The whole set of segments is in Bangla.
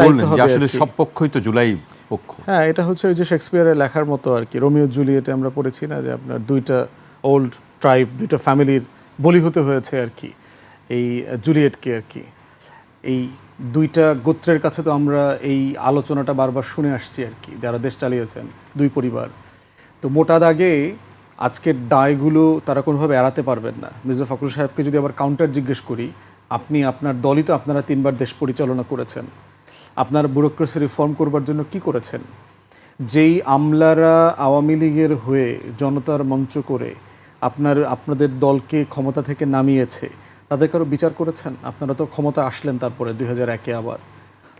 বললেন যে আসলে সব পক্ষই তো জুলাই পক্ষ। হ্যাঁ, এটা হচ্ছে ওই যে শেক্সপিয়ারের লেখার মতো আর কি, রোমিও জুলিয়েটে আমরা পড়েছি না যে আপনার দুইটা ওল্ড ট্রাইব, দুইটা ফ্যামিলির বলি হতে হয়েছে আর কি এই জুলিয়েটকে আর কি। এই দুইটা গোত্রের কাছে তো আমরা এই আলোচনাটা বারবার শুনে আসছি আর কি, যারা দেশ চালিয়েছেন দুই পরিবার। তো মোটা দাগে আজকের দায়গুলো তারা কোনোভাবে এড়াতে পারবেন না। মির্জা ফখরুল সাহেবকে যদি আবার কাউন্টার জিজ্ঞেস করি, আপনি আপনার দলই তো আপনারা 3বার দেশ পরিচালনা করেছেন, আপনার ব্যুরোক্রেসি রিফর্ম করবার জন্য কি করেছেন? যেই আমলারা আওয়ামী লীগের হয়ে জনতার মঞ্চ করে আপনাদের দলকে ক্ষমতা থেকে নামিয়েছে, তাদের কারো বিচার করেছেন? আপনারা তো ক্ষমতা আসলেন তারপরে 2001-এ আবার।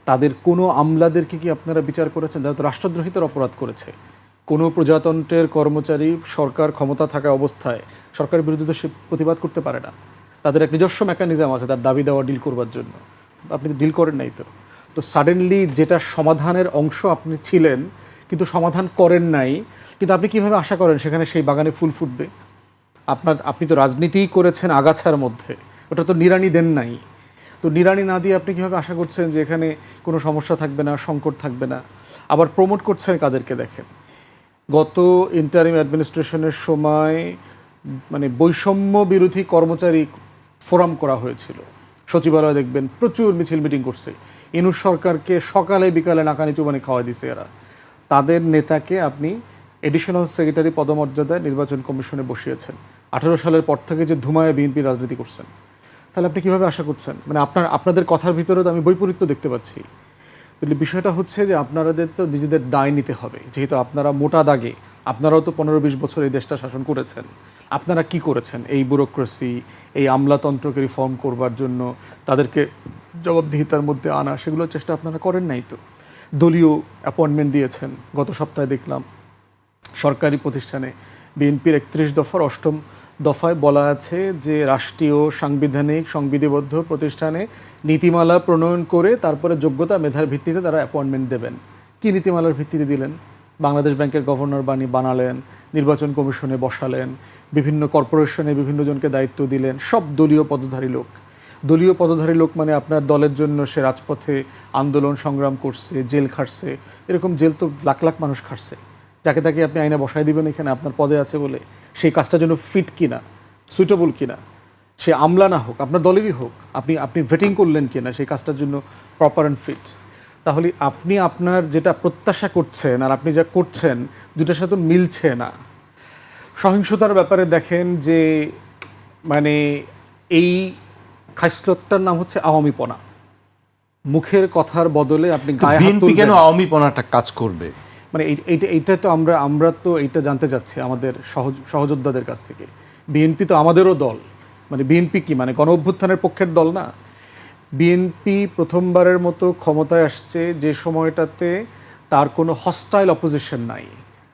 তাদের কোনো আমলাদেরকে কি আপনারা বিচার করেছেন যারা তো রাষ্ট্রদ্রোহিতার অপরাধ করেছে? কোনো প্রজাতন্ত্রের কর্মচারী সরকার ক্ষমতা থাকা অবস্থায় সরকারের বিরুদ্ধে তো সে প্রতিবাদ করতে পারে না। তাদের এক নিজস্ব মেকানিজম আছে তার দাবি দেওয়া ডিল করবার জন্য। আপনি তো ডিল করেন নাই। তো সাডেনলি যেটা সমাধানের অংশ আপনি ছিলেন কিন্তু সমাধান করেন নাই, কিন্তু আপনি কিভাবে আশা করেন সেখানে সেই বাগানে ফুল ফুটবে? আপনি তো রাজনীতিই করেছেন আগাছার মধ্যে, ওটা তো নিড়ানি দেন নাই। তো নিড়ানি না দিয়ে আপনি কীভাবে আশা করছেন যে এখানে কোনো সমস্যা থাকবে না, সংকট থাকবে না? আবার প্রমোট করছেন কাদেরকে দেখেন। গত ইন্টারিম অ্যাডমিনিস্ট্রেশনের সময় মানে বৈষম্য বিরোধী কর্মচারী ফোরাম করা হয়েছিল, সচিবালয়ে দেখবেন প্রচুর মিছিল মিটিং করছে। ইনুস সরকারকে সকালে বিকালে নাকানি চুবানি খাওয়া দিছে এরা। তাদের নেতাকে আপনি এডিশনাল সেক্রেটারি পদমর্যাদায় নির্বাচন কমিশনে বসিয়েছেন। 18 সালের পর থেকে যে ধুমায় বিএনপি রাজনীতি করছেন, তাহলে আপনি কীভাবে আশা করছেন? মানে আপনাদের কথার ভিতরে তো আমি বৈপরীত্য দেখতে পাচ্ছি। তাহলে বিষয়টা হচ্ছে যে আপনাদের তো নিজেদের দায় নিতে হবে, যেহেতু আপনারা মোটা দাগে আপনারাও তো 15-20 বছর এই দেশটা শাসন করেছেন। আপনারা কি করেছেন এই ব্যুরোক্রেসি, এই আমলাতন্ত্রকে রিফর্ম করবার জন্য, তাদেরকে জবাবদিহিতার মধ্যে আনা, সেগুলোর চেষ্টা আপনারা করেন নাই তো। দলীয় অ্যাপয়েন্টমেন্ট দিয়েছেন। গত সপ্তাহে দেখলাম সরকারি প্রতিষ্ঠানে বিএনপির 31 দফার 8ম দফায় বলা আছে যে রাষ্ট্রীয় সাংবিধানিক সংবিধিবদ্ধ প্রতিষ্ঠানে নীতিমালা প্রণয়ন করে তারপরে যোগ্যতা মেধার ভিত্তিতে তারা অ্যাপয়েন্টমেন্ট দেবেন। কি নীতিমালার ভিত্তিতে দিলেন? বাংলাদেশ ব্যাংকের গভর্নর বানালেন, নির্বাচন কমিশনে বসালেন, বিভিন্ন কর্পোরেশনে বিভিন্ন জনকে দায়িত্ব দিলেন, সব দলীয় পদধারী লোক। দলীয় পদধারী লোক মানে আপনার দলের জন্য সে রাজপথে আন্দোলন সংগ্রাম করছে, জেল খাটছে। এরকম জেল তো লাখ লাখ মানুষ খাটছে। যাকে তাকে আপনি আইনে বসায় দিবেন এখানে আপনার পদে আছে বলে, সেই কাজটার জন্য ফিট কিনা, সুইটেবল কিনা, সে আমলা না হোক আপনার দলেরই হোক, আপনি ভেটিং করলেন কিনা সেই কাজটার জন্য প্রপার অ্যান্ড ফিট? তাহলে আপনি আপনার যেটা প্রত্যাশা করছেন আর আপনি যা করছেন দুটার সাথে মিলছে না। সহিংসতার ব্যাপারে দেখেন যে মানে এই খাইসলতটার নাম হচ্ছে আওয়ামীপনা। মুখের কথার বদলে আপনি গায়ে হাত তুলবেন। কেন আওয়ামীপনাটা কাজ করবে? মানে এইটা তো আমরা তো এইটা জানতে চাচ্ছি আমাদের সহযোদ্ধাদের কাছ থেকে। বিএনপি তো আমাদেরও দল। মানে বিএনপি কি মানে গণ অভ্যুত্থানের পক্ষের দল না? বিএনপি প্রথমবারের মতো ক্ষমতায় আসছে যে সময়টাতে তার কোনো হস্টাইল অপোজিশন নাই।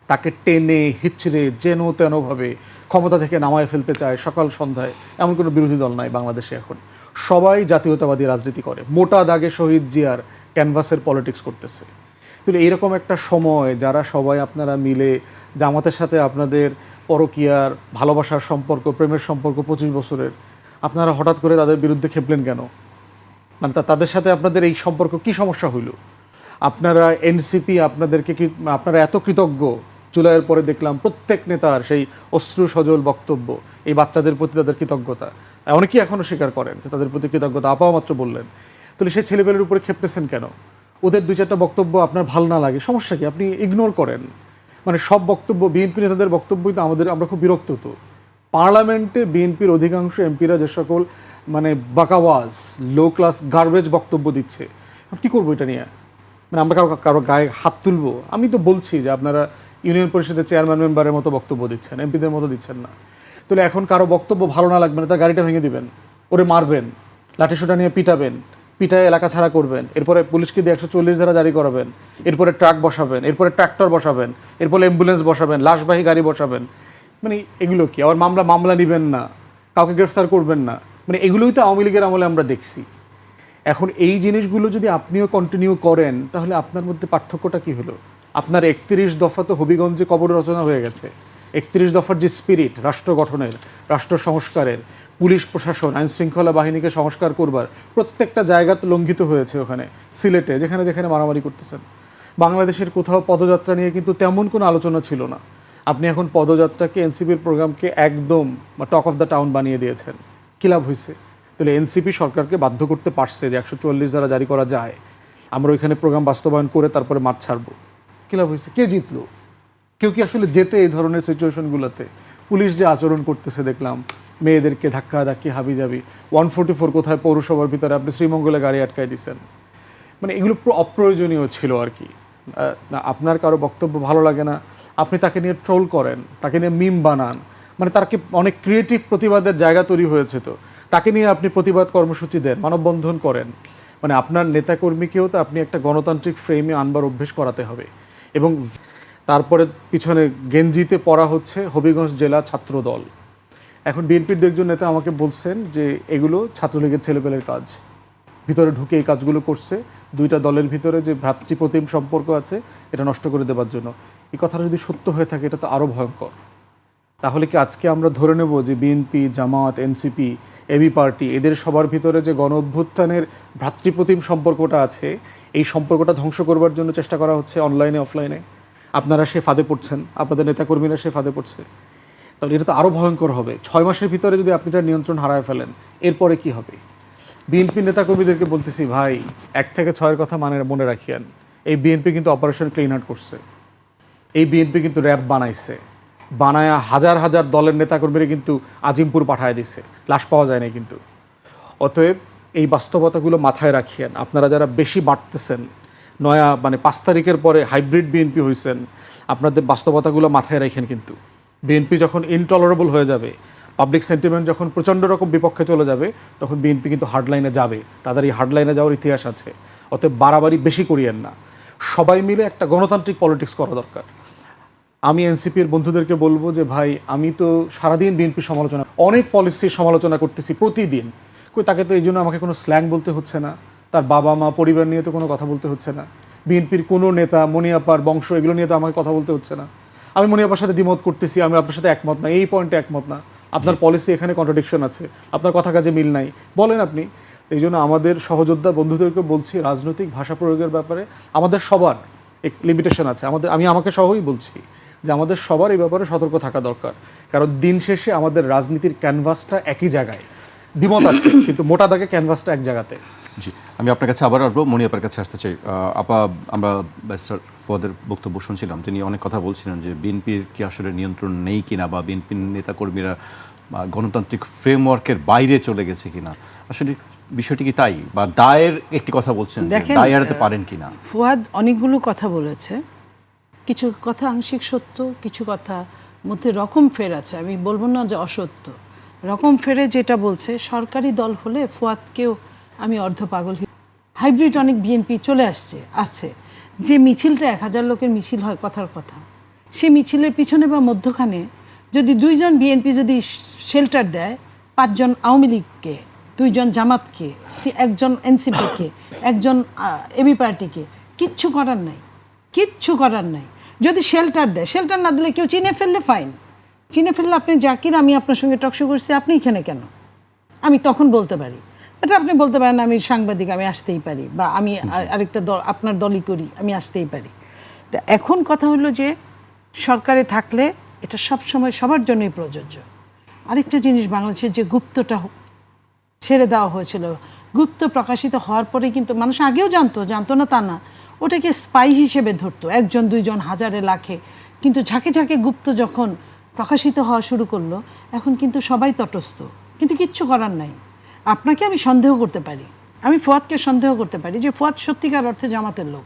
তাকে টেনে হিচড়ে যেন তেনভাবে ক্ষমতা থেকে নামায় ফেলতে চায় সকাল সন্ধ্যায়, এমন কোনো বিরোধী দল নাই বাংলাদেশে এখন। সবাই জাতীয়তাবাদী রাজনীতি করে, মোটা দাগে শহীদ জিয়ার ক্যানভাসের পলিটিক্স করতেছে। কিন্তু এইরকম একটা সময় যারা সবাই আপনারা মিলে জামাতের সাথে আপনাদের পরকীয়ার ভালোবাসার সম্পর্ক, প্রেমের সম্পর্ক 25 বছরের, আপনারা হঠাৎ করে তাদের বিরুদ্ধে খেপলেন কেন? মানে তাদের সাথে আপনাদের এই সম্পর্ক কি সমস্যা হইল? আপনারা এনসিপি আপনারা এত কৃতজ্ঞ। জুলাইয়ের পরে দেখলাম প্রত্যেক নেতার সেই অশ্রু সজল বক্তব্য, এই বাচ্চাদের প্রতি তাদের কৃতজ্ঞতা। অনেকেই এখনও স্বীকার করেন যে তাদের প্রতি কৃতজ্ঞতা, আপাও মাত্র বললেন। তাহলে সেই ছেলেপেলের উপরে খেপতেছেন কেন? ওদের 2-4টা বক্তব্য আপনার ভালো না লাগে, সমস্যা কি? আপনি ইগনোর করেন। মানে সব বক্তব্য বিএনপি নেতাদের বক্তব্যই তো আমরা খুব বিরক্ত। তো পার্লামেন্টে বিএনপির অধিকাংশ এমপিরা যে সকল মানে বাকাওয়াজ লো ক্লাস গার্বেজ বক্তব্য দিচ্ছে, কী করবো এটা নিয়ে? মানে আমরা কারো গায়ে হাত তুলবো? আমি তো বলছি যে আপনারা ইউনিয়ন পরিষদের চেয়ারম্যান মেম্বারের মতো বক্তব্য দিচ্ছেন, এমপিদের মতো দিচ্ছেন না। তাহলে এখন কারো বক্তব্য ভালো না লাগবে না, তার গাড়িটা ভেঙে দিবেন, ওরে মারবেন, লাঠিসোঁটা নিয়ে পিটাবেন, পিটায় এলাকা ছাড়া করবেন, এরপরে পুলিশকে দিয়ে 140 ধারা জারি করাবেন, এরপরে ট্রাক বসাবেন, এরপরে ট্র্যাক্টর বসাবেন, এরপরে অ্যাম্বুলেন্স বসাবেন, লাশবাহী গাড়ি বসাবেন। মানে এগুলো কি? আবার মামলা নেবেন না, কাউকে গ্রেফতার করবেন না। মানে এগুলোই তো আওয়ামী লীগের আমলে আমরা দেখছি। এখন এই জিনিসগুলো যদি আপনিও কন্টিনিউ করেন তাহলে আপনার মধ্যে পার্থক্যটা কি হলো? আপনার 31 দফা তো হবিগঞ্জে কবর রচনা হয়ে গেছে। 31 দফার যে স্পিরিট রাষ্ট্র গঠনের, রাষ্ট্র সংস্কারের, পুলিশ প্রশাসন আইন শৃঙ্খলা বাহিনীকে সংস্কার করবার প্রত্যেকটা জায়গা তো লঙ্ঘিত হয়েছে। ওখানে সিলেটে যেখানে যেখানে মারামারি করতেছেন, বাংলাদেশের কোথাও পদযাত্রা নিয়ে কিন্তু তেমন কোনো আলোচনা ছিল না। আপনি এখন পদযাত্রাকে, এনসিপির প্রোগ্রামকে একদম টক অফ দ্য টাউন বানিয়ে দিয়েছেন। কী লাভ হয়েছে? তাহলে এনসিপি সরকারকে বাধ্য করতে পারছে যে 144 দ্বারা জারি করা যায়, আমরা ওইখানে প্রোগ্রাম বাস্তবায়ন করে তারপরে মাঠ ছাড়বো। কী লাভ হয়েছে? কে জিতলো? কেউ কি আসলে জেতে এই ধরনের সিচুয়েশনগুলোতে? পুলিশ যে আচরণ করতেছে দেখলাম, মেয়েদেরকে ধাক্কি হাবিজাবি, 144 কোথায় পৌরসভার ভিতরে আপনি শ্রীমঙ্গলে গাড়ি আটকায় দিচ্ছেন। মানে এগুলো অপ্রয়োজনীয় ছিল আর কি। না আপনার কারো বক্তব্য ভালো লাগে না, আপনি তাকে নিয়ে ট্রোল করেন, তাকে নিয়ে মিম বানান, মানে তাকে অনেক ক্রিয়েটিভ প্রতিবাদের জায়গা তৈরি হয়েছে, তো তাকে নিয়ে আপনি প্রতিবাদ কর্মসূচি দেন, মানববন্ধন করেন। মানে আপনার নেতাকর্মীকেও তো আপনি একটা গণতান্ত্রিক ফ্রেমে আনবার অভ্যেস করাতে হবে। এবং তারপরে পিছনে গেঞ্জিতে পড়া হচ্ছে হবিগঞ্জ জেলা ছাত্র দল। এখন বিএনপির একজন নেতা আমাকে বলছেন যে এগুলো ছাত্রলীগের ছেলেপেলের কাজ, ভিতরে ঢুকে এই কাজগুলো করছে, দুইটা দলের ভিতরে যে ভ্রাতৃপ্রতিম সম্পর্ক আছে এটা নষ্ট করে দেওয়ার জন্য। এই কথাটা যদি সত্য হয়ে থাকে এটা তো আরও ভয়ঙ্কর। তাহলে কি আজকে আমরা ধরে নেব যে বিএনপি, জামাত, এনসিপি, এবি পার্টি এদের সবার ভিতরে যে গণ অভ্যুত্থানের ভ্রাতৃপ্রতিম সম্পর্কটা আছে, এই সম্পর্কটা ধ্বংস করবার জন্য চেষ্টা করা হচ্ছে অনলাইনে অফলাইনে? আপনারা সে ফাঁদে পড়ছেন, আপনাদের নেতাকর্মীরা সে ফাঁদে পড়ছে। তাহলে এটা তো আরও ভয়ঙ্কর হবে। 6 মাসের ভিতরে যদি আপনি তার নিয়ন্ত্রণ হারায় ফেলেন, এরপরে কি হবে? বিএনপি নেতাকর্মীদেরকে বলতেছি, ভাই 1 থেকে 6-এর কথা মনে রাখিয়েন। এই বিএনপি কিন্তু অপারেশন ক্লিন আউট করছে, এই বিএনপি কিন্তু র্যাব বানাইছে, বানায়া হাজার হাজার দলের নেতাকর্মীরা কিন্তু আজিমপুর পাঠায় দিছে, লাশ পাওয়া যায় না কিন্তু। অতএব এই বাস্তবতাগুলো মাথায় রাখিয়েন। আপনারা যারা বেশি বাড়তেছেন, নয়া মানে 5 তারিখের পরে হাইব্রিড বিএনপি হয়েছেন, আপনাদের বাস্তবতাগুলো মাথায় রাখেন। কিন্তু বিএনপি যখন ইনটলারেবল হয়ে যাবে, পাবলিক সেন্টিমেন্ট যখন প্রচণ্ড রকম বিপক্ষে চলে যাবে, তখন বিএনপি কিন্তু হার্ডলাইনে যাবে। তাদের এই হার্ডলাইনে যাওয়ার ইতিহাস আছে। অতএব বাড়াবাড়ি বেশি করিয়েন না, সবাই মিলে একটা গণতান্ত্রিক পলিটিক্স করা দরকার। আমি এনসিপির বন্ধুদেরকে বলবো যে ভাই, আমি তো সারাদিন বিএনপির সমালোচনা, অনেক পলিসির সমালোচনা করতেছি প্রতিদিন, কই তাকে তো এই জন্য আমাকে কোনো স্ল্যাং বলতে হচ্ছে না, তার বাবা মা পরিবার নিয়ে তো কোনো কথা বলতে হচ্ছে না, বিএনপির কোনো নেতা মনিয়াপার বংশ এগুলো নিয়ে তো আমাকে কথা বলতে হচ্ছে না। আমি মনিয়াপার সাথে দ্বিমত করতেছি, আমি আপনার সাথে একমত না, এই পয়েন্টে একমত না, আপনার পলিসি এখানে কন্ট্রাডিকশন আছে, আপনার কথা কাজে মিল নাই, বলেন আপনি। এই জন্য আমাদের সহযোদ্ধা বন্ধুদেরকে বলছি, রাজনৈতিক ভাষা প্রয়োগের ব্যাপারে আমাদের সবার এক লিমিটেশন আছে। আমি আমাকে সহই বলছি যে আমাদের সবার এই ব্যাপারে সতর্ক থাকা দরকার। কারণ দিন শেষে আমাদের রাজনীতির ক্যানভাসটা একই জায়গায়, দ্বিমত আছে কিন্তু মোটা দাগে ক্যানভাসটা এক জায়গাতে। জি, আমি আপনার কাছে আবার আসবো, মনি আপার কাছে আসতে চাই। আপা, আমরা ব্যারিস্টার ফুয়াদের বক্তব্য শুনছিলাম, তিনি অনেক কথা বলছিলেন যে বিএনপির কি আসলে নিয়ন্ত্রণ নেই কিনা, বা বিএনপির নেতাকর্মীরা গণতান্ত্রিক ফ্রেমওয়ার্কের বাইরে চলে গেছে কিনা। আসলে বিষয়টি কি তাই, বা দায়ের একটি কথা বলছেন, দায় এড়াতে পারেন কিনা? ফুয়াদ অনেকগুলো কথা বলেছে, কিছু কথা আংশিক সত্য, কিছু কথা মধ্যে রকম ফের আছে। আমি বলবো না যে অসত্য, রকম ফেরে যেটা বলছে, সরকারি দল হলে ফুয়াদকেও আমি অর্ধ পাগল। হাইব্রিড অনেক বিএনপি চলে আছে, যে মিছিলটা 1000 লোকের মিছিল হয় কথার কথা, সে মিছিলের পিছনে বা মধ্যখানে যদি 2 জন বিএনপি যদি শেল্টার দেয়, 5 জন আওয়ামী লীগকে, 2 জন জামাতকে, 1 জন এনসিপিকে, 1 জন এবি পার্টিকে, কিচ্ছু করার নাই, কিচ্ছু করার নাই। যদি শেল্টার দেয়, শেল্টার না দিলে কেউ চিনে ফেললে ফাইন, চিনে ফেললে আপনি জাকির, আমি আপনার সঙ্গে টকশো করছি, আপনি এখানে কেন, আমি তখন বলতে পারি। এটা আপনি বলতে পারেন আমি সাংবাদিক, আমি আসতেই পারি, বা আমি আরেকটা দল, আপনার দলই করি, আমি আসতেই পারি। তো এখন কথা হলো যে সরকারে থাকলে এটা সবসময় সবার জন্যই প্রযোজ্য। আরেকটা জিনিস, বাংলাদেশের যে গুপ্তটা ছেড়ে দেওয়া হয়েছিল, গুপ্ত প্রকাশিত হওয়ার পরে কিন্তু মানুষ আগেও জানতো না তা না, ওটাকে স্পাই হিসেবে ধরতো, 1 জন 2 জন, হাজারে লাখে। কিন্তু ঝাঁকে ঝাঁকে গুপ্ত যখন প্রকাশিত হওয়া শুরু করলো, এখন কিন্তু সবাই তটস্থ, কিন্তু কিচ্ছু করার নাই। আপনাকে আমি সন্দেহ করতে পারি, আমি ফুয়াদকে সন্দেহ করতে পারি যে ফুয়াদ সত্যিকার অর্থে জামাতের লোক,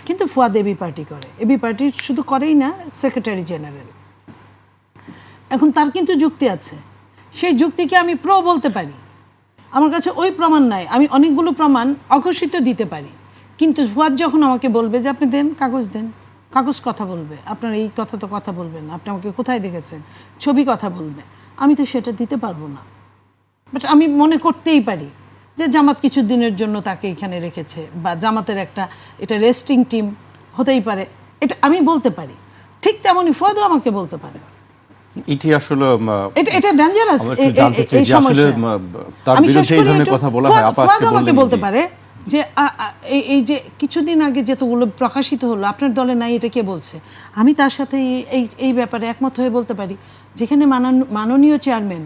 কিন্তু ফুয়াদ এবি পার্টি করে, এবি পার্টি শুধু করেই না, সেক্রেটারি জেনারেল। এখন তার কিন্তু যুক্তি আছে, সেই যুক্তিকে আমি বলতে পারি, আমার কাছে ওই প্রমাণ নাই, আমি অনেকগুলো প্রমাণ অঘোষিত দিতে পারি। কিন্তু ফুয়াদ যখন আমাকে বলবে যে আপনি দেন, কাগজ কথা বলবে, আপনার এই কথা তো কথা বলবেন, আপনি আমাকে কোথায় দেখেছেন, ছবি কথা বলবে, আমি তো সেটা দিতে পারবো না। বাট আমি মনে করতেই পারি যে জামাত কিছু দিনের জন্য তাকে এখানে রেখেছে, বা জামাতের এটা রেস্টিং টিম হতেই পারে, এটা আমি বলতে পারি। ঠিক তেমনই ফুয়াদও আমাকে বলতে পারে এটি আসলে এটা ডেঞ্জারাস আমরা একটু জানতে চাই এই যে আসলে সমস্যা। তার আমি শেষ বিরুদ্ধে এই করি ধরনের একটু। কথা বলা হয়, আপা আজকে ফুয়াদ আমাকে বললেন বলতে জি। পারে যে এই যে কিছুদিন আগে যেতগুলো প্রকাশিত হলো আপনার দলে নাই, এটা কে বলছে? আমি তার সাথে এই ব্যাপারে একমত হয়ে বলতে পারি, যেখানে মাননীয় চেয়ারম্যান,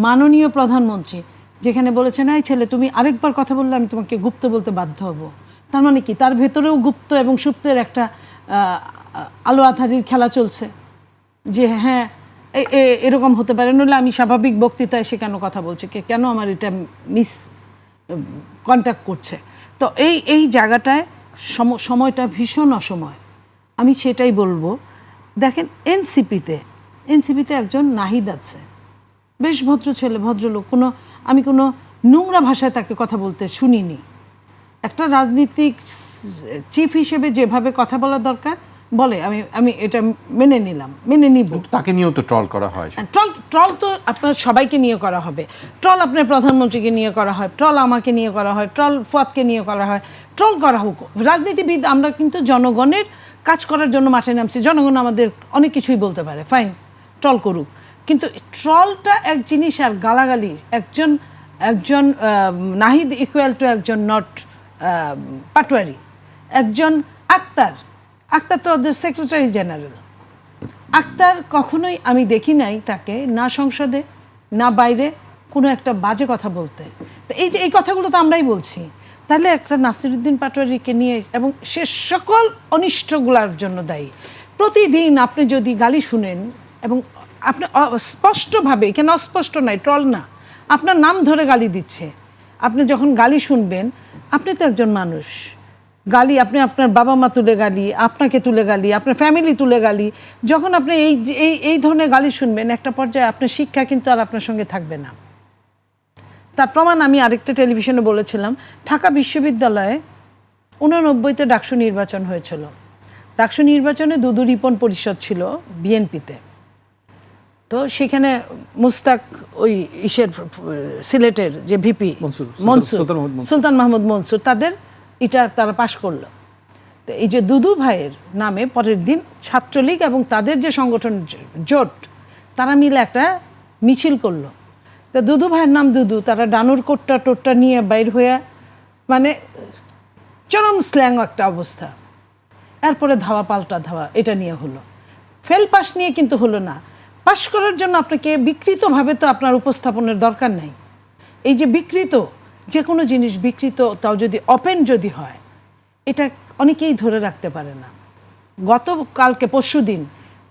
মাননীয় প্রধানমন্ত্রী যেখানে বলেছেন, এই ছেলে তুমি আরেকবার কথা বললে আমি তোমাকে গুপ্ত বলতে বাধ্য হব, তার মানে কি তার ভেতরেও গুপ্ত এবং সুপ্তের একটা আলো আধারির খেলা চলছে যে হ্যাঁ এরকম হতে পারে, নইলে আমি স্বাভাবিক বক্তৃতায় সে কেন কথা বলছে, কেন আমার এটা মিস কন্ট্যাক্ট করছে। তো এই জায়গাটায় সময়টা ভীষণ অসময়। আমি সেটাই বলবো। দেখেন এনসিপিতে একজন নাহিদ আছে, বেশ ভদ্র ছেলে, ভদ্রলোক, আমি কোনো নোংরা ভাষায় তাকে কথা বলতে শুনিনি। একটা রাজনীতিক চিফ হিসেবে যেভাবে কথা বলা দরকার বলে, আমি এটা মেনে নিব। তাকে নিয়েও তো ট্রল করা হয়। ট্রল তো আপনার সবাইকে নিয়ে করা হবে। ট্রল আপনার প্রধানমন্ত্রীকে নিয়ে করা হয়, ট্রল আমাকে নিয়ে করা হয়, ট্রল ফুয়াদকে নিয়ে করা হয়, ট্রল করা হোক। রাজনীতিবিদ আমরা কিন্তু জনগণের কাজ করার জন্য মাঠে নামছি। জনগণ আমাদের অনেক কিছুই বলতে পারে, ফাইন, ট্রল করুক। কিন্তু ট্রলটা এক জিনিস আর গালাগালি, একজন নাহিদ ইকুয়াল টু একজন নট পাটোয়ারি, একজন আক্তার তো ওদের সেক্রেটারি জেনারেল। আক্তার কখনোই আমি দেখি নাই তাকে না সংসদে না বাইরে কোনো একটা বাজে কথা বলতে। তো এই কথাগুলো তো আমরাই বলছি। তাহলে একটা নাসিরুদ্দিন পাটোয়ারিকে নিয়ে, এবং সে সকল অনিষ্টগুলোর জন্য দায়ী। প্রতিদিন আপনি যদি গালি শুনেন এবং আপনি স্পষ্টভাবে, এখানে অস্পষ্ট নয়, ট্রল না, আপনার নাম ধরে গালি দিচ্ছে, আপনি যখন গালি শুনবেন, আপনি তো একজন মানুষ, গালি আপনি আপনার বাবা মা তুলে গালি, আপনাকে তুলে গালি, আপনার ফ্যামিলি তুলে গালি, যখন আপনি এই ধরনের গালি শুনবেন, একটা পর্যায়ে আপনার শিক্ষা কিন্তু আর আপনার সঙ্গে থাকবে না। তার প্রমাণ আমি আরেকটা টেলিভিশনে বলেছিলাম, ঢাকা বিশ্ববিদ্যালয়ে 89-তে ডাকসু নির্বাচন হয়েছিল। ডাকসু নির্বাচনে দুদু রিপন পরিষদ ছিল বিএনপিতে। তো সেখানে মুস্তাক, ওই সিলেটের যে ভিপি সুলতান মাহমুদ মনসুর, তারা পাশ করলো। তো এই যে দুদু ভাইয়ের নামে পরের দিন ছাত্রলীগ এবং তাদের যে সংগঠন জোট, তারা মিলে একটা মিছিল করলো। তো দুদু ভাইয়ের নাম দুদু, তারা ডানুর কোট্টা নিয়ে বাইর হয়ে, মানে চরম স্ল্যাং একটা অবস্থা। এরপরে ধাওয়া পাল্টা ধাওয়া, এটা নিয়ে হলো। ফেল পাস নিয়ে কিন্তু হলো না। পাশ করার জন্য আপনাকে বিকৃতভাবে তো আপনার উপস্থাপনের দরকার নাই। এই যে বিকৃত, যে কোনো জিনিস বিকৃত, তাও যদি ওপেন যদি হয়, এটা অনেকেই ধরে রাখতে পারে না। গতকালকে পরশুদিন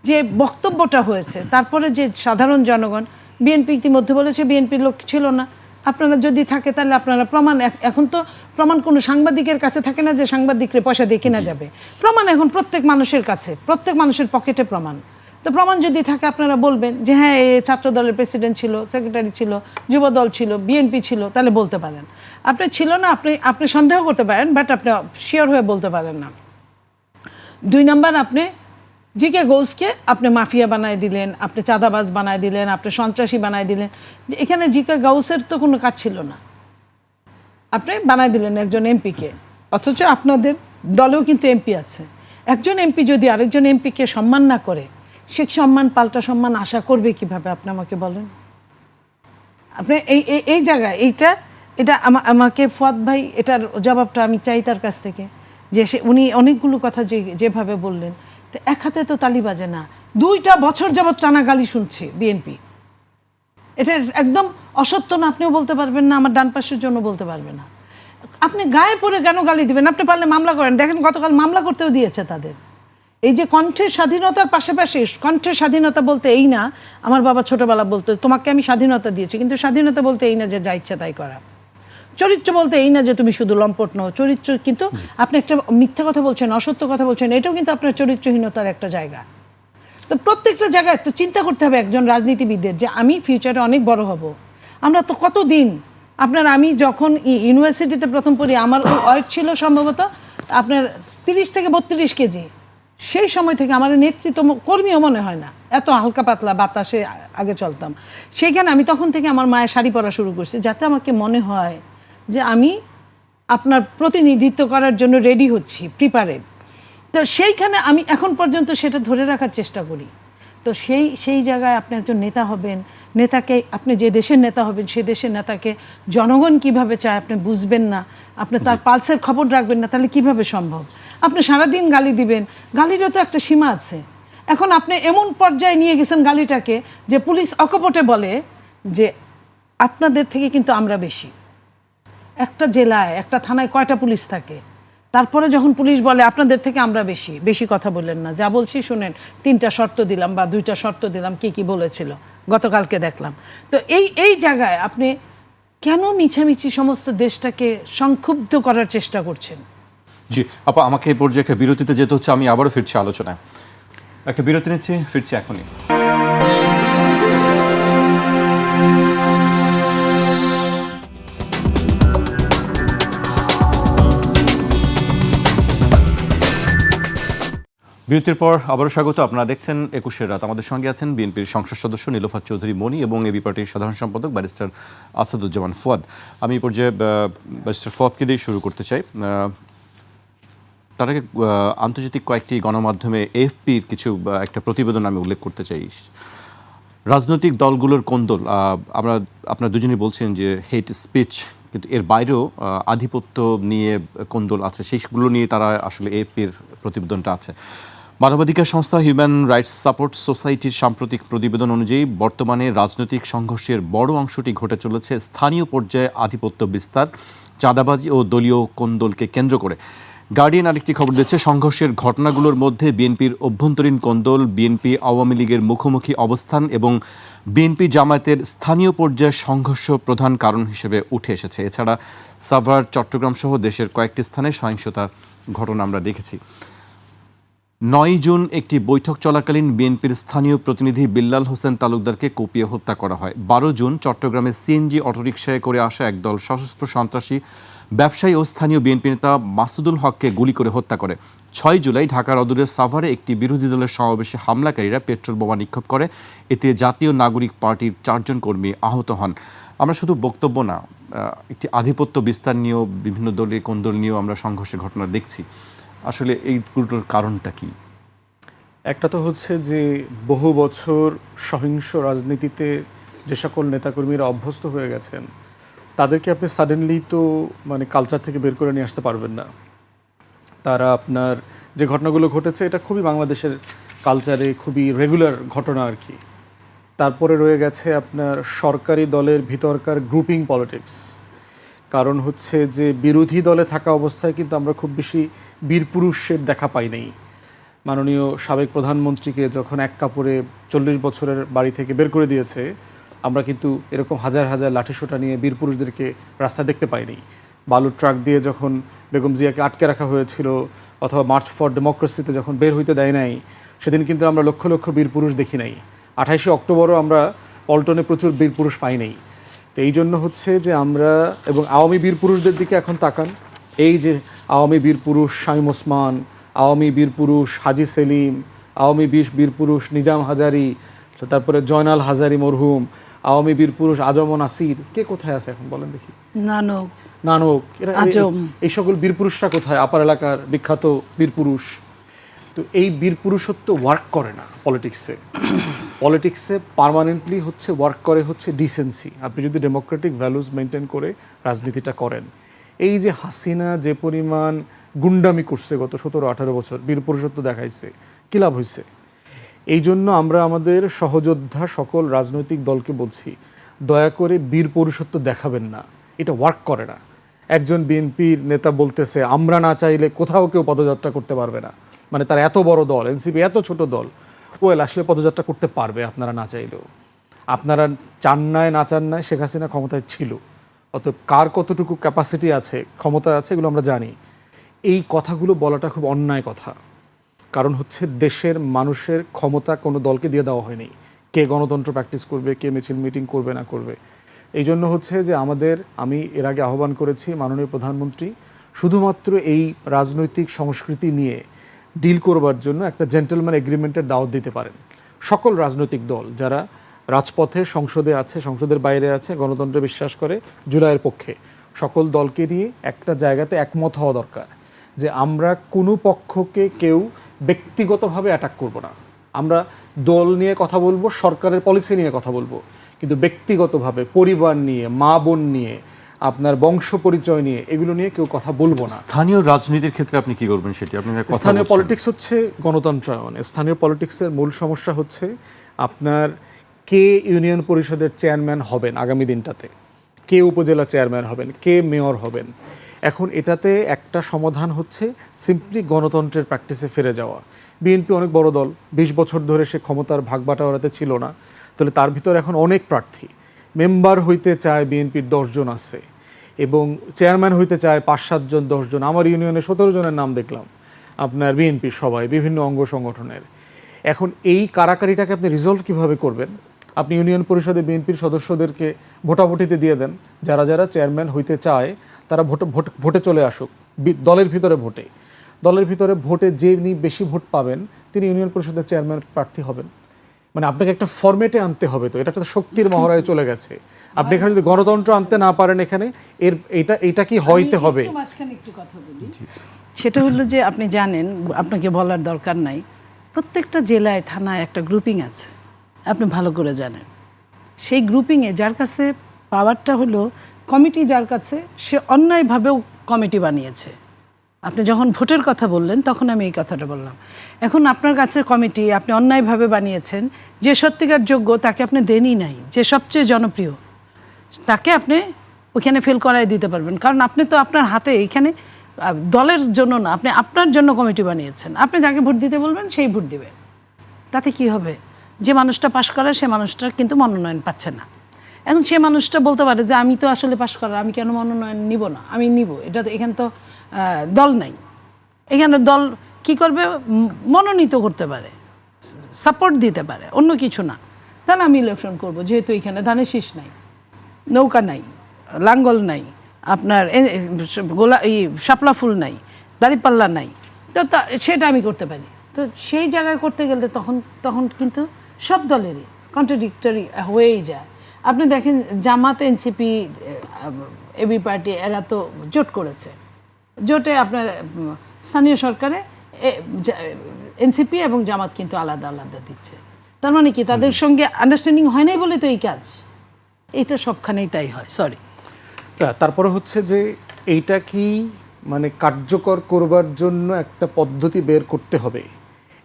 যে বক্তব্যটা হয়েছে, তারপরে যে সাধারণ জনগণ, বিএনপি ইতিমধ্যে বলেছে বিএনপির লোক ছিল না। আপনারা যদি থাকে তাহলে আপনারা প্রমাণ, এখন তো প্রমাণ কোনো সাংবাদিকের কাছে থাকে না যে সাংবাদিকরে পয়সা দিয়ে কেনা যাবে। প্রমাণ এখন প্রত্যেক মানুষের কাছে, প্রত্যেক মানুষের পকেটে প্রমাণ। তো প্রমাণ যদি থাকে আপনারা বলবেন যে হ্যাঁ এ ছাত্র দলের প্রেসিডেন্ট ছিল, সেক্রেটারি ছিল, যুবদল ছিল, বিএনপি ছিল, তাহলে বলতে পারেন। আপনি ছিল না, আপনি সন্দেহ করতে পারেন, বাট আপনি শিওর হয়ে বলতে পারেন না। 2 নাম্বার, আপনি জিকে গৌসকে আপনি মাফিয়া বানায় দিলেন, আপনি চাঁদাবাজ বানায় দিলেন, আপনি সন্ত্রাসী বানায় দিলেন। এখানে জিকে গৌসের তো কোনো কাজ ছিল না, আপনি বানায় দিলেন একজন এমপিকে, অথচ আপনাদের দলেও কিন্তু এমপি আছে। একজন এমপি যদি আরেকজন এমপিকে সম্মান না করে, সে সম্মান পাল্টা সম্মান আশা করবে কিভাবে? আপনি আমাকে বলেন। আপনি এই জায়গায় এটা আমাকে ফুয়াদ ভাই, এটার জবাবটা আমি চাই তার কাছ থেকে, যে উনি অনেকগুলো কথা যেভাবে বললেন, তো এক হাতে তো তালি বাজে না। 2টা বছর যাবৎ টানা গালি শুনছে বিএনপি। এটা একদম অসত্য না, আপনিও বলতে পারবেন না, আমার ডান পাশের জন্য বলতে পারবে না। আপনি গায়ে পড়ে কেন গালি দিবেন? আপনি পারলে মামলা করেন। দেখেন গতকাল মামলা করতেও দিয়েছে তাদের। এই যে কণ্ঠের স্বাধীনতার পাশাপাশি, কণ্ঠের স্বাধীনতা বলতে এই না, আমার বাবা ছোটবেলা বলতো তোমাকে আমি স্বাধীনতা দিয়েছি, কিন্তু স্বাধীনতা বলতে এই না যে যা ইচ্ছা তাই করা। চরিত্র বলতে এই না যে তুমি শুধু লম্পট নও, চরিত্র কিন্তু আপনি একটা মিথ্যা কথা বলছেন, অসত্য কথা বলছেন, এটাও কিন্তু আপনার চরিত্রহীনতার একটা জায়গা। তো প্রত্যেকটা জায়গায় তো চিন্তা করতে হবে একজন রাজনীতিবিদের, যে আমি ফিউচারে অনেক বড় হব। আমরা তো কতদিন, আমি যখন ইউনিভার্সিটিতে প্রথম পড়ি, আমার ওয়েট ছিল সম্ভবত আপনার 30 থেকে 32 কেজি। সেই সময় থেকে আমার নেতৃত্ব কর্মীও মনে হয় না, এত হালকা পাতলা বাতাসে আগে চলতাম। সেইখানে আমি তখন থেকে আমার মায়ের শাড়ি পরা শুরু করছি, যাতে আমাকে মনে হয় যে আমি আপনার প্রতিনিধিত্ব করার জন্য রেডি হচ্ছি, প্রিপারেড। তো সেইখানে আমি এখন পর্যন্ত সেটা ধরে রাখার চেষ্টা করি। তো তো সেই জায়গায় আপনি একজন নেতা হবেন, নেতাকে আপনি যে দেশের নেতা হবেন সে দেশের নেতাকে জনগণ কিভাবে চায় আপনি বুঝবেন না, আপনি তার পালসের খবর রাখবেন না, তাহলে কিভাবে সম্ভব? আপনি সারাদিন গালি দিবেন, গালিরও তো একটা সীমা আছে। এখন আপনি এমন পর্যায়ে নিয়ে গেছেন গালিটাকে যে পুলিশ অকপটে বলে যে আপনাদের থেকে কিন্তু আমরা বেশি। একটা জেলায় একটা থানায় কয়টা পুলিশ থাকে? তারপরে যখন পুলিশ বলে আপনাদের থেকে আমরা বেশি, বেশি কথা বললেন না, যা বলছি শুনেন, 3টা শর্ত দিলাম বা 2টা শর্ত দিলাম, কি বলেছিল গতকালকে দেখলাম। তো এই জায়গায় আপনি কেন মিছামিছি সমস্ত দেশটাকে সংক্ষুব্ধ করার চেষ্টা করছেন? জি আপা, আমাকে এই পর্যায়ে একটা বিরতিতে যেতে হচ্ছে, আমি আবারও ফিরছি আলোচনায়। একটা বিরতি নিচ্ছি, ফিরছি এখনই। বিরতির পর আবারও স্বাগত। আপনারা দেখছেন 21 রাত। আমাদের সঙ্গে আছেন বিএনপির সংসদ সদস্য নীলোফার চৌধুরী মনি এবং এবি পার্টির সাধারণ সম্পাদক ব্যারিস্টার আসাদুজ্জামান ফুয়াদ। আমি এই পর্যায়ে ব্যারিস্টার ফুয়াদকে দিয়ে শুরু করতে চাই। তার আগে আন্তর্জাতিক কয়েকটি গণমাধ্যমে এএফপির কিছু একটা প্রতিবেদন আমি উল্লেখ করতে চাই। রাজনৈতিক দলগুলোর কোন্দল, আপনারা দুজনেই বলছেন যে হেট স্পিচ, কিন্তু এর বাইরেও আধিপত্য নিয়ে কোন্দল আছে, সেইগুলো নিয়ে তারা আসলে এএফপির প্রতিবেদনটা আছে। মানবাধিকার সংস্থা হিউম্যান রাইটস সাপোর্ট সোসাইটির সাম্প্রতিক প্রতিবেদন অনুযায়ী বর্তমানে রাজনৈতিক সংঘর্ষের বড় অংশটি ঘটে চলেছে স্থানীয় পর্যায়ে আধিপত্য বিস্তার, চাঁদাবাজি ও দলীয় কোন্দলকে কেন্দ্র করে। গার্ডিয়ান আরেকটি খবর দিচ্ছে, সংঘর্ষের ঘটনাগুলোর মধ্যে বিএনপির অভ্যন্তরীণ কোন্দল, বিএনপি আওয়ামী লীগের মুখোমুখি অবস্থান এবং বিএনপি জামায়াতের স্থানীয় পর্যায়ে সংঘর্ষ প্রধান কারণ হিসেবে উঠে এসেছে। এছাড়া সাভার, চট্টগ্রাম সহ দেশের কয়েকটি স্থানে সহিংসতার ঘটনা আমরা দেখেছি। 9 জুন একটি বৈঠক চলাকালীন বিএনপির স্থানীয় প্রতিনিধি বিল্লাল হোসেন তালুকদারকে কুপিয়ে হত্যা করা হয়। 12 জুন চট্টগ্রামে সিএনজি অটোরিকশায় করে আসা একদল সশস্ত্র সন্ত্রাসী ব্যবসায়ী ও স্থানীয় বিএনপি নেতা মাসুদুল হককে গুলি করে হত্যা করে। 6 জুলাই ঢাকার অদূরের সাভারে একটি বিরোধী দলের সমাবেশে হামলাকারীরা পেট্রোল বোমা নিক্ষেপ করে, এতে জাতীয় নাগরিক পার্টির 4 জন কর্মী আহত হন। আমরা শুধু বক্তব্য না, একটি আধিপত্য বিস্তার নিয়েও বিভিন্ন দলের কোন্দল নিয়েও আমরা সংঘর্ষের ঘটনা দেখছি। আসলে এইগুলোর কারণটা কি? একটা তো হচ্ছে যে বহু বছর সহিংস রাজনীতিতে যে সকল নেতাকর্মীরা অভ্যস্ত হয়ে গেছেন, তাদেরকে আপনি সাডেনলি তো মানে কালচার থেকে বের করে নিয়ে আসতে পারবেন না। তারা আপনার যে ঘটনাগুলো ঘটেছে এটা খুবই বাংলাদেশের কালচারে খুবই রেগুলার ঘটনা আর কি। তারপরে রয়ে গেছে আপনার সরকারি দলের ভিতরকার গ্রুপিং পলিটিক্স। কারণ হচ্ছে যে বিরোধী দলে থাকা অবস্থায় কিন্তু আমরা খুব বেশি বীরপুরুষের দেখা পাই নাই। মাননীয় সাবেক প্রধানমন্ত্রীকে যখন এক কাপড়ে 40 বছরের বাড়ি থেকে বের করে দিয়েছে, আমরা কিন্তু এরকম হাজার হাজার লাঠিসোঁটা নিয়ে বীরপুরুষদেরকে রাস্তা দেখতে পাইনি। বালুর ট্রাক দিয়ে যখন বেগম জিয়াকে আটকে রাখা হয়েছিল, অথবা মার্চ ফর ডেমোক্রেসিতে যখন বের হইতে দেয় নাই, সেদিন কিন্তু আমরা লক্ষ লক্ষ বীরপুরুষ দেখি নাই। 28শে অক্টোবরও আমরা পল্টনে প্রচুর বীরপুরুষ পাই নাই। তো এই জন্য হচ্ছে যে আমরা, এবং আওয়ামী বীরপুরুষদের দিকে এখন তাকান, এই যে আওয়ামী বীরপুরুষ শামীম ওসমান, আওয়ামী বীরপুরুষ হাজী সেলিম, আওয়ামী বীরপুরুষ নিজাম হাজারি, তারপরে জয়নাল হাজারি মরহুম, আওয়ামী বীরপুরুষ আজম নাসির, কে কোথায় আছে এখন বলেন দেখি? নানক, এই সকল বীরপুরুষরা কোথায়? আপার এলাকার বিখ্যাত বীরপুরুষ। তো এই বীরপুরুষত্ব ওয়ার্ক করে না পলিটিক্সে। পলিটিক্সে পার্মানেন্টলি হচ্ছে ওয়ার্ক করে হচ্ছে ডিসেন্সি। আপনি যদি ডেমোক্রেটিক ভ্যালুজ মেনটেন করে রাজনীতিটা করেন। এই যে হাসিনা যে পরিমাণ গুন্ডামি করছে গত 17-18 বছর, বীরপুরুষত্ব দেখাইছে, কী লাভ হয়েছে? এই জন্য আমরা আমাদের সহযোদ্ধা সকল রাজনৈতিক দলকে বলছি, দয়া করে বীরপুরুষত্ব দেখাবেন না, এটা ওয়ার্ক করে না। একজন বিএনপির নেতা বলতেছে আমরা না চাইলে কোথাও কেউ পদযাত্রা করতে পারবে না, মানে তার এত বড় দল, এনসিপি এত ছোট দল, ওয়েল আসলে পদযাত্রা করতে পারবে আপনারা না চাইলেও। আপনারা চান নাই না চান নাই, শেখ হাসিনা ক্ষমতায় ছিল, অতএব কার কতটুকু ক্যাপাসিটি আছে, ক্ষমতা আছে, এগুলো আমরা জানি। এই কথাগুলো বলাটা খুব অন্যায় কথা। কারণ হচ্ছে দেশের মানুষের ক্ষমতা কোনো দলকে দিয়ে দেওয়া হয়নি, কে গণতন্ত্র প্র্যাকটিস করবে, কে মিছিল মিটিং করবে না করবে। এই জন্য হচ্ছে যে আমি এর আগে আহ্বান করেছি মাননীয় প্রধানমন্ত্রী শুধুমাত্র এই রাজনৈতিক সংস্কৃতি নিয়ে ডিল করবার জন্য একটা জেন্টলম্যান এগ্রিমেন্টের দাওয়াত দিতে পারেন। সকল রাজনৈতিক দল যারা রাজপথে, সংসদে আছে, সংসদের বাইরে আছে, গণতন্ত্রে বিশ্বাস করে, জুলাইয়ের পক্ষে, সকল দলকে নিয়ে একটা জায়গাতে একমত হওয়া দরকার যে আমরা কোনো পক্ষকে কেউ ব্যক্তিগতভাবে অ্যাটাক করব না। আমরা দল নিয়ে কথা বলবো, সরকারের পলিসি নিয়ে কথা বলবো, কিন্তু ব্যক্তিগতভাবে পরিবার নিয়ে, মা বোন নিয়ে, আপনার বংশ পরিচয় নিয়ে, এগুলো নিয়ে কেউ কথা বলবো না। স্থানীয় রাজনীতির ক্ষেত্রে আপনি কি করবেন সেটি আপনি কথা স্থানীয় বলছেন। পলিটিক্স হচ্ছে গণতন্ত্রায়ন। স্থানীয় পলিটিক্সের মূল সমস্যা হচ্ছে আপনার কে ইউনিয়ন পরিষদের চেয়ারম্যান হবেন আগামী দিনটাতে, কে উপজেলা চেয়ারম্যান হবেন, কে মেয়র হবেন। এখন এটাতে একটা সমাধান হচ্ছে সিম্পলি গণতন্ত্রের প্র্যাকটিসে ফিরে যাওয়া। বিএনপি অনেক বড় দল, 20 বছর ধরে সে ক্ষমতার ভাগ বাটোয়ারাতে ছিল না, তাহলে তার ভিতরে এখন অনেক প্রার্থী। মেম্বার হইতে চায় বিএনপির 10 জন আছে, এবং চেয়ারম্যান হইতে চায় 5-7 জন 10 জন। আমার ইউনিয়নে 17 জনের নাম দেখলাম আপনার বিএনপির, সবাই বিভিন্ন অঙ্গ সংগঠনের। এখন এই কারাকারিটাকে আপনি রিজলভ কিভাবে করবেন? আপনি ইউনিয়ন পরিষদে বিএনপির সদস্যদেরকে ভোটাভুটিতে দিয়ে দেন, যারা যারা চেয়ারম্যান হইতে চায় তারা ভোটে চলে আসুক, দলের ভিতরে ভোটে। দলের ভিতরে ভোটে যিনি বেশি ভোট পাবেন তিনি ইউনিয়ন পরিষদের চেয়ারম্যান প্রার্থী হবেন। মানে আপনাকে একটা ফরম্যাটে আনতে হবে। তো এটা তো শক্তির মহড়ায় চলে গেছে। আপনি এখানে যদি গণতন্ত্র আনতে না পারেন, এখানে এটা কি হইতে হবে? মাঝখানে একটু কথা বলি, সেটা হলো যে আপনি জানেন, আপনাকে বলার দরকার নাই, প্রত্যেকটা জেলায় থানায় একটা গ্রুপিং আছে, আপনি ভালো করে জানেন। সেই গ্রুপিংয়ে যার কাছে পাওয়ারটা হলো কমিটি, যার কাছে সে অন্যায়ভাবেও কমিটি বানিয়েছে। আপনি যখন ভোটের কথা বললেন তখন আমি এই কথাটা বললাম। এখন আপনার কাছে কমিটি আপনি অন্যায়ভাবে বানিয়েছেন, যে সত্যিকার যোগ্য তাকে আপনি দেনই নাই, যে সবচেয়ে জনপ্রিয় তাকে আপনি ওখানে ফেল করাই দিতে পারবেন, কারণ আপনি তো আপনার হাতে এখানে দলের জন্য না, আপনি আপনার জন্য কমিটি বানিয়েছেন। আপনি যাকে ভোট দিতে বলবেন সেই ভোট দিবে, তাতে কি হবে? যে মানুষটা পাশ করে সে মানুষটা কিন্তু মনোনয়ন পাচ্ছে না। এখন সে মানুষটা বলতে পারে যে আমি তো আসলে পাশ করার, আমি কেন মনোনয়ন নিব না, আমি নিব। এটা তো এখানে তো দল নাই, এখানে দল কি করবে? মনোনীত করতে পারে, সাপোর্ট দিতে পারে, অন্য কিছু না। তাহলে আমি ইলেকশন করব, যেহেতু এখানে ধানের শীষ নাই, নৌকা নাই, লাঙ্গল নাই, আপনার শাপলা ফুল নাই, দাঁড়িপাল্লা নাই, তো সেটা আমি করতে পারি। তো সেই জায়গায় করতে গেলে তখন কিন্তু সব দলেরই কন্ট্রাডিক্টরি হয়েই যায়। আপনি দেখেন জামাত, এনসিপি, এবি পার্টি এরা তো জোট করেছে, জোটে আপনার স্থানীয় সরকারে এনসিপি এবং জামাত কিন্তু আলাদা আলাদা দিচ্ছে। তার মানে কি তাদের সঙ্গে আন্ডারস্ট্যান্ডিং হয় নাই বলে তো এই কাজ, এটা সবখানেই তাই হয়। সরি, তারপরে হচ্ছে যে এইটা কি মানে কার্যকর করবার জন্য একটা পদ্ধতি বের করতে হবে,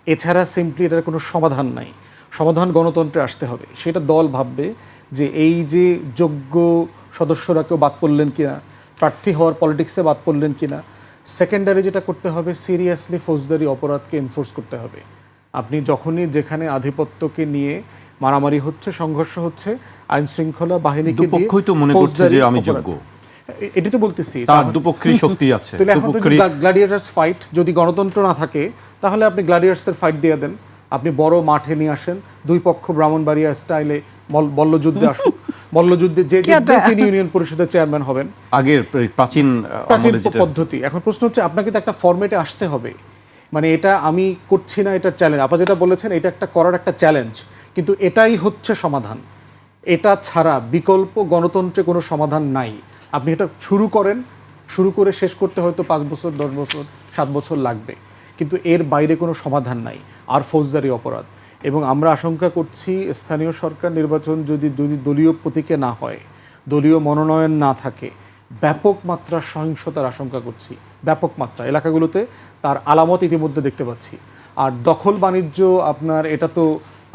এছাড়া সিম্পলি এটার কোনো সমাধান নাই। সমাধান গণতন্ত্রে আসতে হবে। সেটা দল ভাববে যে এই যে যোগ্য সদস্যরা কেউ বাদ পড়লেন কিনা, প্রার্থী হওয়ার পলিটিক্সে বাদ পড়লেন কিনা। সেকেন্ডারি যেটা করতে হবে, সিরিয়াসলি ফৌজদারি অপরাধকে এনফোর্স করতে হবে। আপনি যখনই যেখানে আধিপত্যকে নিয়ে মারামারি হচ্ছে, সংঘর্ষ হচ্ছে, আইন শৃঙ্খলা বাহিনীকে দিয়ে দুপক্ষই তো মনে করছে যে আমি যোগ্য, এটি তো বলতেছি, তার দুপক্ষেরই শক্তি আছে। গ্ল্যাডিয়েটার্স ফাইট যদি গণতন্ত্র না থাকে তাহলে আপনি গ্ল্যাডিয়েটার্সের ফাইট দিয়ে দেন। আপনি বড় মাঠে নিয়ে আসেন, দুই পক্ষ ব্রাহ্মণবাড়িয়া স্টাইলে মল্লযুদ্ধে আসুক, মল্লযুদ্ধে যে তিনি ইউনিয়ন পরিষদের চেয়ারম্যান হবেন, আগের প্রাচীন পদ্ধতি। এখন প্রশ্ন হচ্ছে আপনাকে তো একটা ফরম্যাটে আসতে হবে। মানে এটা আমি করছি না, এটা চ্যালেঞ্জ। আপনি যেটা বলেছেন এটা একটা করার একটা চ্যালেঞ্জ, কিন্তু এটাই হচ্ছে সমাধান। এটা ছাড়া বিকল্প গণতন্ত্রে কোনো সমাধান নাই। আপনি এটা শুরু করেন, শুরু করে শেষ করতে হয়তো 5 বছর, 10 বছর, 7 বছর লাগবে, কিন্তু এর বাইরে কোনো সমাধান নাই। আর ফৌজদারি অপরাধ। এবং আমরা আশঙ্কা করছি স্থানীয় সরকার নির্বাচন যদি দলীয় প্রতীকে না হয়, দলীয় মনোনয়ন না থাকে, ব্যাপক মাত্রা সহিংসতার আশঙ্কা করছি। ব্যাপক মাত্রা এলাকাগুলোতে তার আলামত ইতিমধ্যে দেখতে পাচ্ছি। আর দখল বাণিজ্য আপনার, এটা তো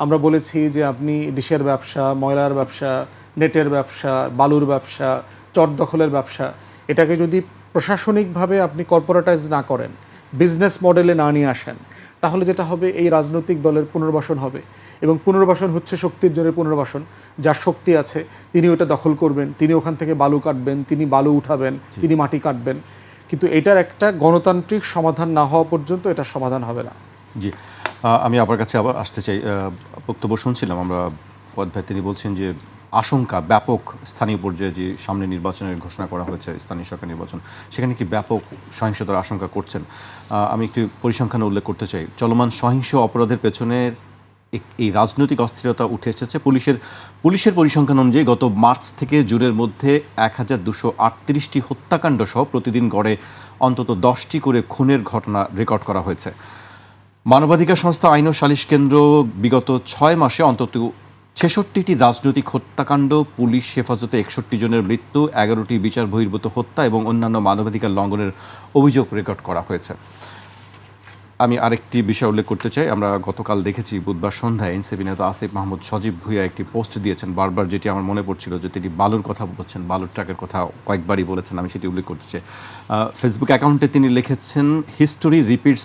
আমরা বলেছি যে আপনি ডিশের ব্যবসা, ময়লার ব্যবসা, নেটের ব্যবসা, বালুর ব্যবসা, চর দখলের ব্যবসা, এটাকে যদি প্রশাসনিকভাবে আপনি কর্পোরেটাইজ না করেন, বিজনেস মডেলে না নিয়ে আসেন, তাহলে যেটা হবে এই রাজনৈতিক দলের পুনর্বাসন হবে। এবং পুনর্বাসন হচ্ছে শক্তির জোরে পুনর্বাসন। যার শক্তি আছে তিনি ওটা দখল করবেন, তিনি ওখান থেকে বালু কাটবেন, তিনি বালু উঠাবেন, তিনি মাটি কাটবেন। কিন্তু এটার একটা গণতান্ত্রিক সমাধান না হওয়া পর্যন্ত এটা সমাধান হবে না। জি, আমি আপনার কাছে আবার আসতে চাই। বক্তব্য শুনছিলাম আমরা, ফুয়াদ ভাই তিনি বলছেন যে আশঙ্কা ব্যাপক স্থানীয় পর্যায়ে যে সামনে নির্বাচনের ঘোষণা করা হয়েছে, স্থানীয় সরকার নির্বাচন, সেখানে কি ব্যাপক সহিংসতার আশঙ্কা করছেন? আমি একটু পরিসংখ্যান উল্লেখ করতে চাই। চলমান সহিংস অপরাধের পেছনের এই রাজনৈতিক অস্থিরতা উঠে এসেছে। পুলিশের পরিসংখ্যান অনুযায়ী গত মার্চ থেকে জুনের মধ্যে 1238টি হত্যাকাণ্ড সহ প্রতিদিন গড়ে অন্তত 10টি করে খুনের ঘটনা রেকর্ড করা হয়েছে। মানবাধিকার সংস্থা আইন ও সালিশ কেন্দ্র বিগত 6 মাসে অন্তত 66টি রাজনৈতিক হত্যাকাণ্ড, পুলিশ হেফাজতে 61 জনের মৃত্যু, 11টি বিচার বহির্ভূত হত্যা এবং অন্যান্য মানবাধিকার লঙ্ঘনের অভিযোগ রেকর্ড করা হয়েছে। আমি আরেকটি বিষয় উল্লেখ করতে চাই, আমরা গতকাল দেখেছি বুধবার সন্ধ্যায় এনসিপি নেতা আসিফ মাহমুদ সজীব ভুঁইয়া একটি পোস্ট দিয়েছেন। বারবার যেটি আমার মনে পড়ছিল যে তিনি বালুর কথা বলছেন, বালুর ট্রাকের কথা কয়েকবারই বলেছেন, আমি সেটি উল্লেখ করতে চাই। ফেসবুক অ্যাকাউন্টে তিনি লিখেছেন, হিস্টোরি রিপিটস